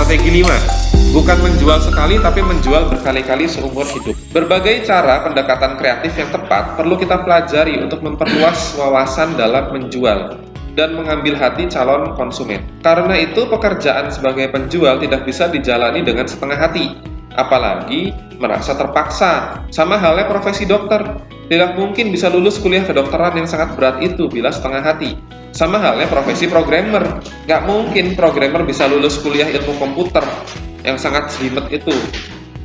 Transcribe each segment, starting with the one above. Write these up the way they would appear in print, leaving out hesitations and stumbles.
Strategi 5. Bukan menjual sekali tapi menjual berkali-kali seumur hidup. Berbagai cara pendekatan kreatif yang tepat perlu kita pelajari untuk memperluas wawasan dalam menjual dan mengambil hati calon konsumen. Karena itu pekerjaan sebagai penjual tidak bisa dijalani dengan setengah hati, apalagi merasa terpaksa. Sama halnya profesi dokter, tidak mungkin bisa lulus kuliah kedokteran yang sangat berat itu bila setengah hati. Sama halnya profesi programmer, nggak mungkin programmer bisa lulus kuliah ilmu komputer yang sangat jelimet itu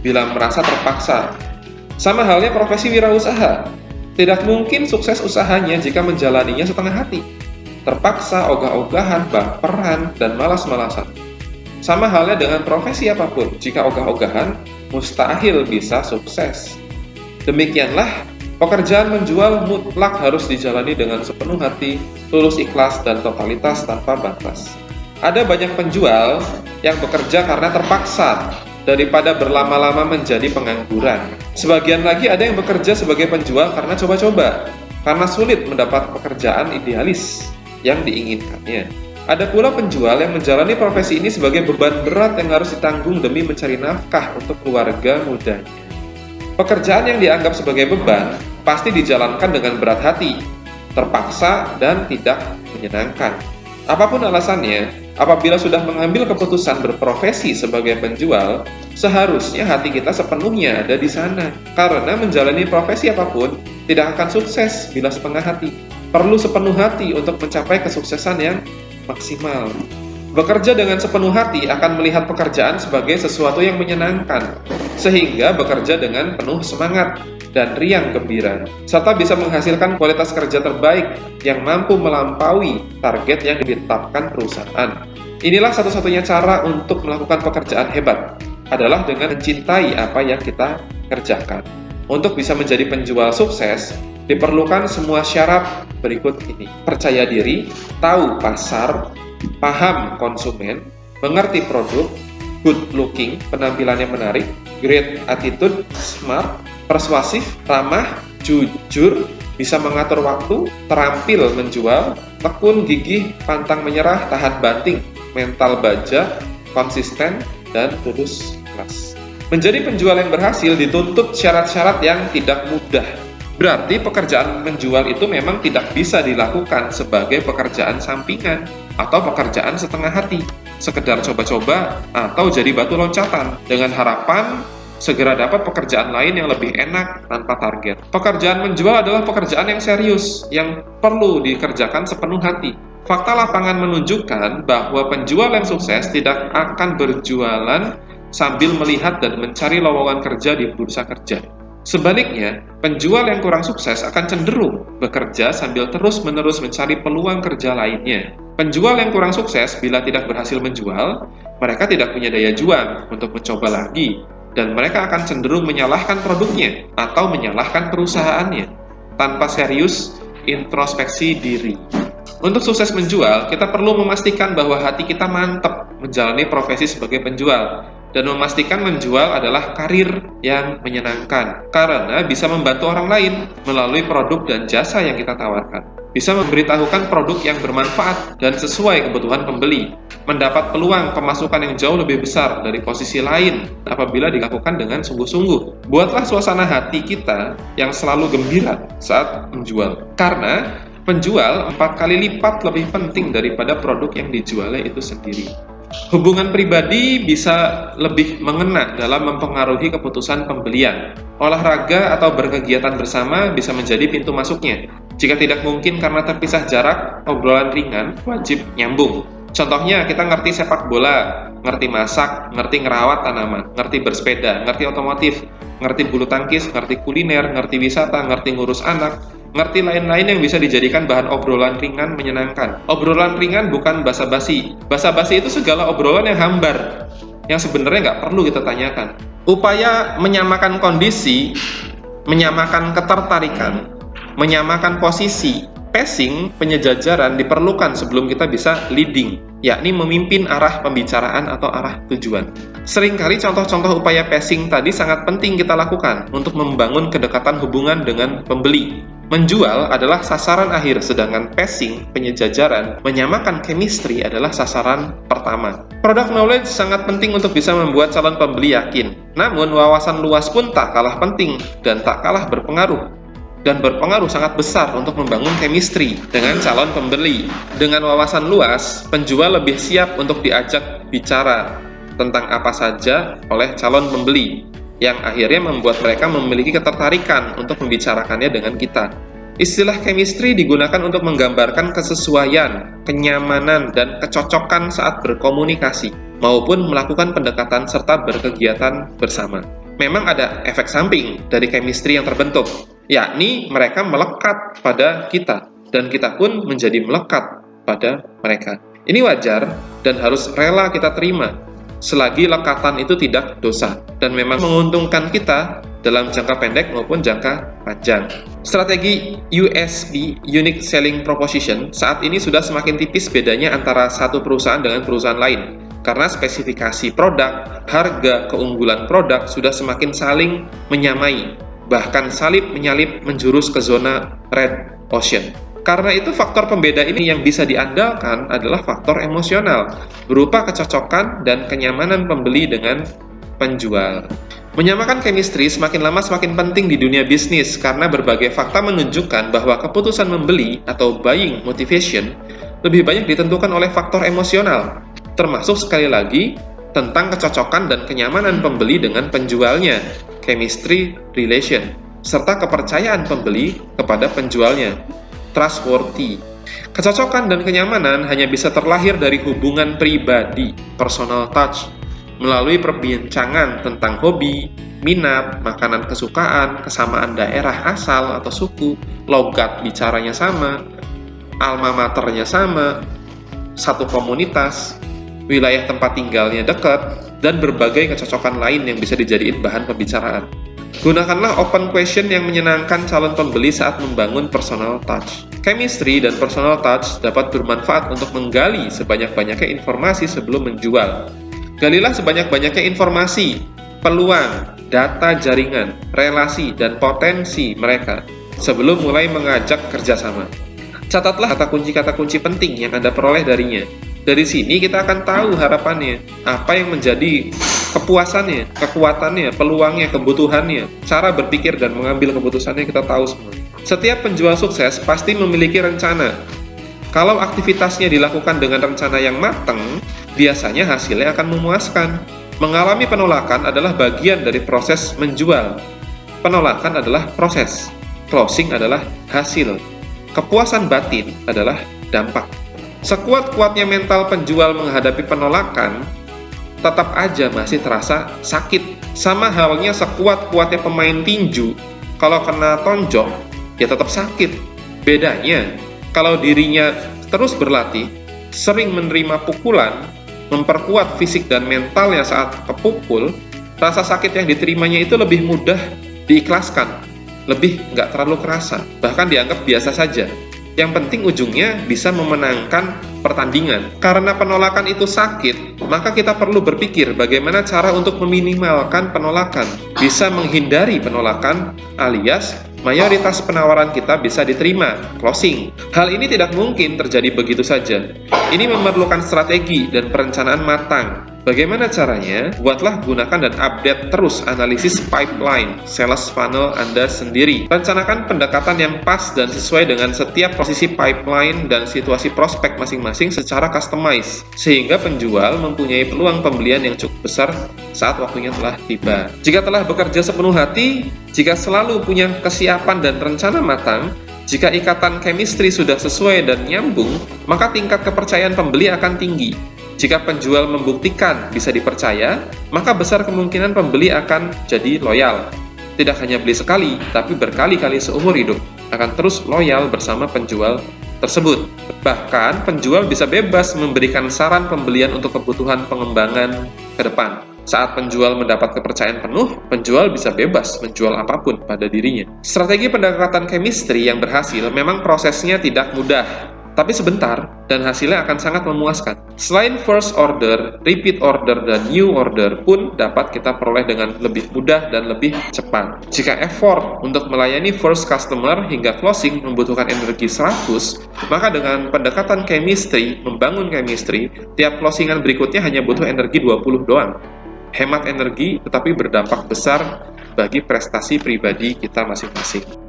bila merasa terpaksa. Sama halnya profesi wirausaha, tidak mungkin sukses usahanya jika menjalaninya setengah hati, terpaksa, ogah-ogahan, baperan, dan malas-malasan. Sama halnya dengan profesi apapun, jika ogah-ogahan, mustahil bisa sukses. Demikianlah, pekerjaan menjual mutlak harus dijalani dengan sepenuh hati, tulus ikhlas, dan totalitas tanpa batas. Ada banyak penjual yang bekerja karena terpaksa, daripada berlama-lama menjadi pengangguran. Sebagian lagi ada yang bekerja sebagai penjual karena coba-coba, karena sulit mendapat pekerjaan idealis yang diinginkannya. Ada pula penjual yang menjalani profesi ini sebagai beban berat yang harus ditanggung demi mencari nafkah untuk keluarga mudanya. Pekerjaan yang dianggap sebagai beban pasti dijalankan dengan berat hati, terpaksa, dan tidak menyenangkan. Apapun alasannya, apabila sudah mengambil keputusan berprofesi sebagai penjual, seharusnya hati kita sepenuhnya ada di sana. Karena menjalani profesi apapun tidak akan sukses bila setengah hati. Perlu sepenuh hati untuk mencapai kesuksesan yang maksimal. Bekerja dengan sepenuh hati akan melihat pekerjaan sebagai sesuatu yang menyenangkan, sehingga bekerja dengan penuh semangat dan riang gembira, serta bisa menghasilkan kualitas kerja terbaik yang mampu melampaui target yang ditetapkan perusahaan. Inilah satu-satunya cara untuk melakukan pekerjaan hebat, adalah dengan mencintai apa yang kita kerjakan. Untuk bisa menjadi penjual sukses, diperlukan semua syarat berikut ini. Percaya diri, tahu pasar, paham konsumen, mengerti produk, good looking, penampilannya menarik, great attitude, smart, persuasif, ramah, jujur, bisa mengatur waktu, terampil menjual, tekun, gigih, pantang menyerah, tahan banting, mental baja, konsisten, dan tulus ikhlas. Menjadi penjual yang berhasil dituntut syarat-syarat yang tidak mudah. Berarti pekerjaan menjual itu memang tidak bisa dilakukan sebagai pekerjaan sampingan atau pekerjaan setengah hati, sekedar coba-coba atau jadi batu loncatan dengan harapan segera dapat pekerjaan lain yang lebih enak tanpa target. Pekerjaan menjual adalah pekerjaan yang serius, yang perlu dikerjakan sepenuh hati. Fakta lapangan menunjukkan bahwa penjual yang sukses tidak akan berjualan sambil melihat dan mencari lowongan kerja di bursa kerja. Sebaliknya, penjual yang kurang sukses akan cenderung bekerja sambil terus-menerus mencari peluang kerja lainnya. Penjual yang kurang sukses bila tidak berhasil menjual, mereka tidak punya daya juang untuk mencoba lagi, dan mereka akan cenderung menyalahkan produknya atau menyalahkan perusahaannya tanpa serius introspeksi diri. Untuk sukses menjual, kita perlu memastikan bahwa hati kita mantap menjalani profesi sebagai penjual dan memastikan menjual adalah karir yang menyenangkan karena bisa membantu orang lain melalui produk dan jasa yang kita tawarkan. Bisa memberitahukan produk yang bermanfaat dan sesuai kebutuhan pembeli, mendapat peluang pemasukan yang jauh lebih besar dari posisi lain apabila dilakukan dengan sungguh-sungguh. Buatlah suasana hati kita yang selalu gembira saat menjual, karena penjual 4 kali lipat lebih penting daripada produk yang dijualnya itu sendiri. Hubungan pribadi bisa lebih mengena dalam mempengaruhi keputusan pembelian. Olahraga atau berkegiatan bersama bisa menjadi pintu masuknya. Jika tidak mungkin karena terpisah jarak, obrolan ringan wajib nyambung. Contohnya, kita ngerti sepak bola, ngerti masak, ngerti ngerawat tanaman, ngerti bersepeda, ngerti otomotif, ngerti bulu tangkis, ngerti kuliner, ngerti wisata, ngerti ngurus anak, ngerti lain-lain yang bisa dijadikan bahan obrolan ringan menyenangkan. Obrolan ringan bukan basa-basi. Basa-basi itu segala obrolan yang hambar, yang sebenarnya nggak perlu kita tanyakan. Upaya menyamakan kondisi, menyamakan ketertarikan, menyamakan posisi, Pacing, penyejajaran diperlukan sebelum kita bisa leading, yakni memimpin arah pembicaraan atau arah tujuan. Seringkali contoh-contoh upaya pacing tadi sangat penting kita lakukan untuk membangun kedekatan hubungan dengan pembeli. Menjual adalah sasaran akhir, sedangkan pacing, penyejajaran, menyamakan chemistry adalah sasaran pertama. Product knowledge sangat penting untuk bisa membuat calon pembeli yakin. Namun, wawasan luas pun tak kalah penting dan tak kalah berpengaruh. Dan berpengaruh sangat besar untuk membangun chemistry dengan calon pembeli. Dengan wawasan luas, penjual lebih siap untuk diajak bicara tentang apa saja oleh calon pembeli, yang akhirnya membuat mereka memiliki ketertarikan untuk membicarakannya dengan kita. Istilah chemistry digunakan untuk menggambarkan kesesuaian, kenyamanan, dan kecocokan saat berkomunikasi, maupun melakukan pendekatan serta berkegiatan bersama. Memang ada efek samping dari chemistry yang terbentuk, yakni mereka melekat pada kita, dan kita pun menjadi melekat pada mereka. Ini wajar dan harus rela kita terima, selagi lekatan itu tidak dosa, dan memang menguntungkan kita dalam jangka pendek maupun jangka panjang. Strategi USP, Unique Selling Proposition, saat ini sudah semakin tipis bedanya antara satu perusahaan dengan perusahaan lain, karena spesifikasi produk, harga, keunggulan produk sudah semakin saling menyamai, bahkan salip-menyalip menjurus ke zona red ocean. Karena itu faktor pembeda ini yang bisa diandalkan adalah faktor emosional, berupa kecocokan dan kenyamanan pembeli dengan penjual. Menyamakan chemistry semakin lama semakin penting di dunia bisnis karena berbagai fakta menunjukkan bahwa keputusan membeli atau buying motivation lebih banyak ditentukan oleh faktor emosional, termasuk sekali lagi tentang kecocokan dan kenyamanan pembeli dengan penjualnya, chemistry relation, serta kepercayaan pembeli kepada penjualnya, trustworthy. Kecocokan dan kenyamanan hanya bisa terlahir dari hubungan pribadi, personal touch, melalui perbincangan tentang hobi, minat, makanan kesukaan, kesamaan daerah asal atau suku, logat bicaranya sama, alma maternya sama, satu komunitas, wilayah tempat tinggalnya dekat, dan berbagai kecocokan lain yang bisa dijadiin bahan pembicaraan. Gunakanlah open question yang menyenangkan calon pembeli saat membangun personal touch. Chemistry dan personal touch dapat bermanfaat untuk menggali sebanyak-banyaknya informasi sebelum menjual. Galilah sebanyak-banyaknya informasi, peluang, data jaringan, relasi, dan potensi mereka sebelum mulai mengajak kerjasama. Catatlah kata kunci penting yang Anda peroleh darinya. Dari sini kita akan tahu harapannya, apa yang menjadi kepuasannya, kekuatannya, peluangnya, kebutuhannya, cara berpikir dan mengambil keputusannya kita tahu semua. Setiap penjual sukses pasti memiliki rencana. Kalau aktivitasnya dilakukan dengan rencana yang matang, biasanya hasilnya akan memuaskan. Mengalami penolakan adalah bagian dari proses menjual. Penolakan adalah proses, closing adalah hasil. Kepuasan batin adalah dampak. Sekuat-kuatnya mental penjual menghadapi penolakan, tetap aja masih terasa sakit. Sama halnya sekuat-kuatnya pemain tinju, kalau kena tonjok, ya tetap sakit. Bedanya, kalau dirinya terus berlatih, sering menerima pukulan, memperkuat fisik dan mentalnya saat kepukul, rasa sakit yang diterimanya itu lebih mudah diikhlaskan, lebih nggak terlalu kerasa, bahkan dianggap biasa saja. Yang penting ujungnya bisa memenangkan pertandingan. Karena penolakan itu sakit, maka kita perlu berpikir bagaimana cara untuk meminimalkan penolakan, bisa menghindari penolakan, alias mayoritas penawaran kita bisa diterima, closing. Hal ini tidak mungkin terjadi begitu saja. Ini memerlukan strategi dan perencanaan matang. Bagaimana caranya? Buatlah, gunakan, dan update terus analisis pipeline, sales funnel Anda sendiri. Rencanakan pendekatan yang pas dan sesuai dengan setiap posisi pipeline dan situasi prospek masing-masing secara customize, sehingga penjual mempunyai peluang pembelian yang cukup besar saat waktunya telah tiba. Jika telah bekerja sepenuh hati, jika selalu punya kesiapan dan rencana matang, jika ikatan chemistry sudah sesuai dan nyambung, maka tingkat kepercayaan pembeli akan tinggi. Jika penjual membuktikan bisa dipercaya, maka besar kemungkinan pembeli akan jadi loyal. Tidak hanya beli sekali, tapi berkali-kali seumur hidup, akan terus loyal bersama penjual tersebut. Bahkan, penjual bisa bebas memberikan saran pembelian untuk kebutuhan pengembangan ke depan. Saat penjual mendapat kepercayaan penuh, penjual bisa bebas menjual apapun pada dirinya. Strategi pendekatan chemistry yang berhasil memang prosesnya tidak mudah, tapi sebentar dan hasilnya akan sangat memuaskan. Selain first order, repeat order, dan new order pun dapat kita peroleh dengan lebih mudah dan lebih cepat. Jika effort untuk melayani first customer hingga closing membutuhkan energi 100, maka dengan pendekatan chemistry, membangun chemistry, tiap closingan berikutnya hanya butuh energi 20 doang. Hemat energi tetapi berdampak besar bagi prestasi pribadi kita masing-masing.